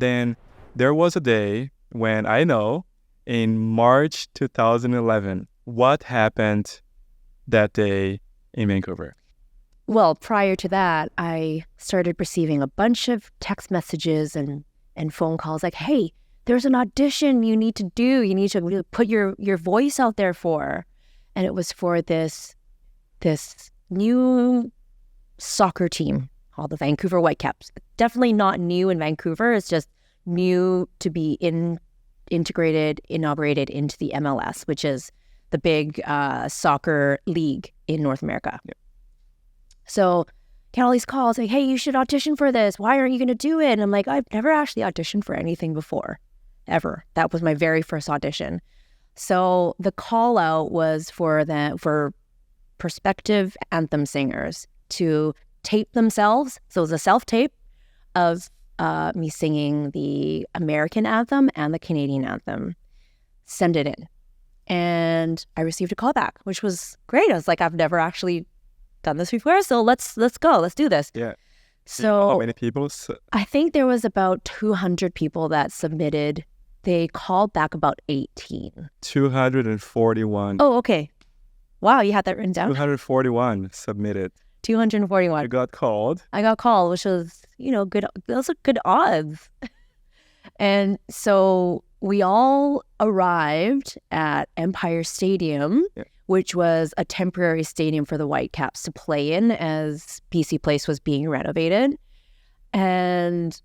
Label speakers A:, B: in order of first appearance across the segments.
A: then there was a day when I know in March 2011, what happened that day in Vancouver?
B: Well, prior to that, I started receiving a bunch of text messages and phone calls like, hey, there's an audition you need to do. You need to really put your voice out there for. And it was for this new soccer team called the Vancouver White Caps. Definitely not new in Vancouver. It's just new to be inaugurated into the MLS, which is the big soccer league in North America.
A: Yep.
B: So get all these calls like, hey, you should audition for this. Why aren't you going to do it? And I'm like, I've never actually auditioned for anything before, ever. That was my very first audition. So the call out was for prospective anthem singers to tape themselves. So it was a self-tape of me singing the American anthem and the Canadian anthem. Send it in. And I received a call back, which was great. I was like, I've never actually done this before, so let's go. Let's do this.
A: Yeah.
B: So
A: how many people?
B: I think there was about 200 people that submitted. They called back about 18.
A: 241.
B: Oh, okay. Wow, you had that written down?
A: 241 submitted.
B: 241.
A: You got called.
B: I got called, which was, good. Those are good odds. And so we all arrived at Empire Stadium, which was a temporary stadium for the Whitecaps to play in as BC Place was being renovated. And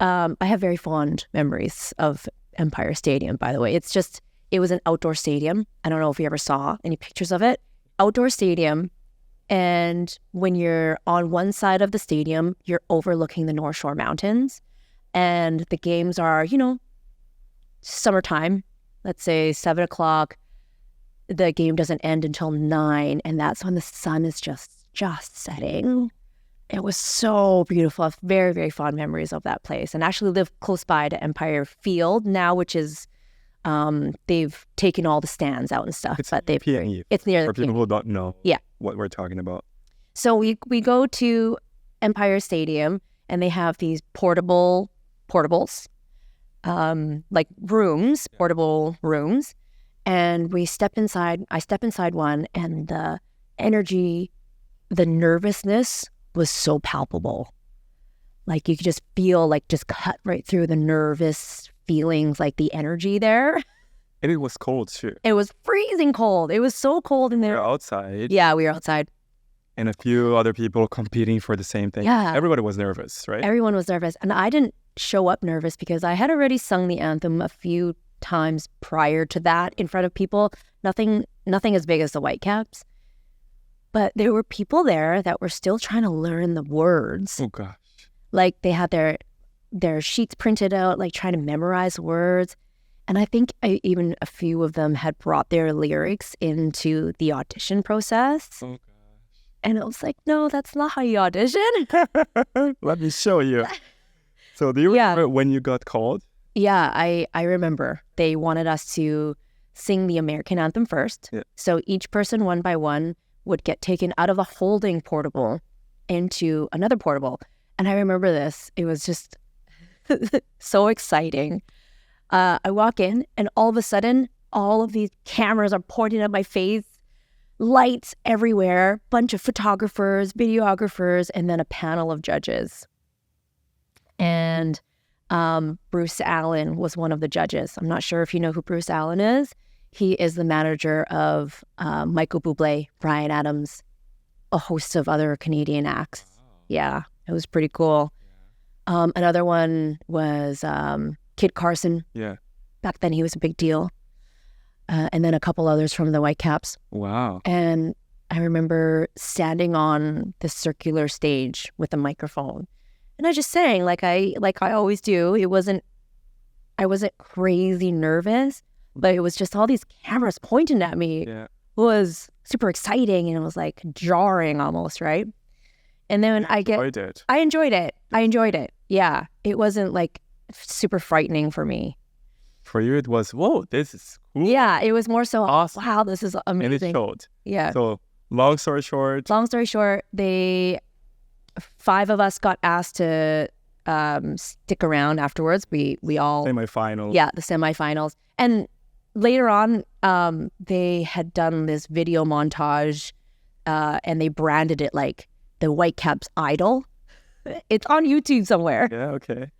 B: I have very fond memories of Empire Stadium, by the way. It was an outdoor stadium. I don't know if you ever saw any pictures of it. Outdoor stadium. And when you're on one side of the stadium, you're overlooking the North Shore Mountains. And the games are, summertime, let's say 7 o'clock. The game doesn't end until 9, and that's when the sun is just setting. It was so beautiful. I have very, very fond memories of that place, and actually live close by to Empire Field now, which is they've taken all the stands out and stuff.
A: It's
B: but
A: PNE.
B: It's near
A: for
B: the
A: people who don't know.
B: Yeah.
A: What we're talking about.
B: So we go to Empire Stadium, and they have these portables, like rooms, portable rooms. And we step inside. I step inside one, and the energy, the nervousness was so palpable. Like you could just feel like just cut right through the nervous feelings, like the energy there.
A: And it was cold too.
B: It was freezing cold. It was so cold in there.
A: We were outside.
B: Yeah, we were outside.
A: And a few other people competing for the same thing.
B: Yeah.
A: Everybody was nervous, right?
B: Everyone was nervous. And I didn't show up nervous because I had already sung the anthem a few times prior to that in front of people. Nothing as big as the Whitecaps. But there were people there that were still trying to learn the words.
A: Oh, gosh.
B: Like they had their sheets printed out, like trying to memorize words. And I think even a few of them had brought their lyrics into the audition process.
A: Oh, gosh.
B: And I was like, no, that's not how you audition.
A: Let me show you. So do you remember when you got called?
B: Yeah, I remember. They wanted us to sing the American anthem first.
A: Yeah.
B: So each person, one by one, would get taken out of a holding portable into another portable. And I remember this. It was just so exciting. I walk in, and all of a sudden, all of these cameras are pointing at my face, lights everywhere, bunch of photographers, videographers, and then a panel of judges. And Bruce Allen was one of the judges. I'm not sure if you know who Bruce Allen is. He is the manager of Michael Bublé, Bryan Adams, a host of other Canadian acts. Yeah, it was pretty cool. Another one was Kid Carson.
A: Yeah.
B: Back then he was a big deal. And then a couple others from the Whitecaps.
A: Wow.
B: And I remember standing on the circular stage with a microphone. And I just sang like I always do. I wasn't crazy nervous, but it was just all these cameras pointing at me.
A: Yeah.
B: It was super exciting, and it was like jarring almost, right? And then I enjoyed it. Yeah. It wasn't like super frightening for me.
A: For you, it was, whoa, this is cool.
B: Yeah, it was more so,
A: awesome.
B: Wow, this is amazing.
A: And it showed.
B: Yeah.
A: So, long story short,
B: 5 of us got asked to stick around afterwards. We all
A: Semifinals.
B: Yeah, the semifinals. And later on, they had done this video montage, and they branded it like the White Caps Idol. It's on YouTube somewhere.
A: Yeah, okay.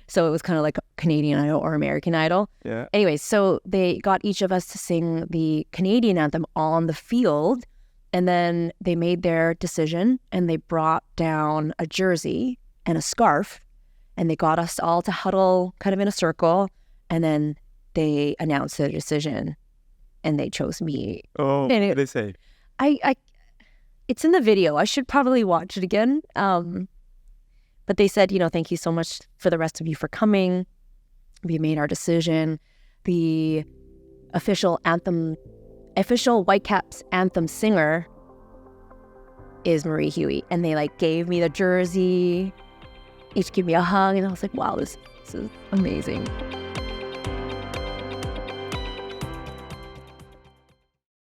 B: So it was kind of like Canadian Idol or American Idol.
A: Yeah.
B: Anyway, so they got each of us to sing the Canadian anthem on the field. And then they made their decision and they brought down a jersey and a scarf. And they got us all to huddle kind of in a circle. And then they announced their decision and they chose me.
A: Oh,
B: And
A: what did they say?
B: It's in the video. I should probably watch it again. But they said, thank you so much for the rest of you for coming. We made our decision. The official White Caps anthem singer is Marie Hui. And they gave me the jersey, each gave me a hug. And I was like, wow, this is amazing.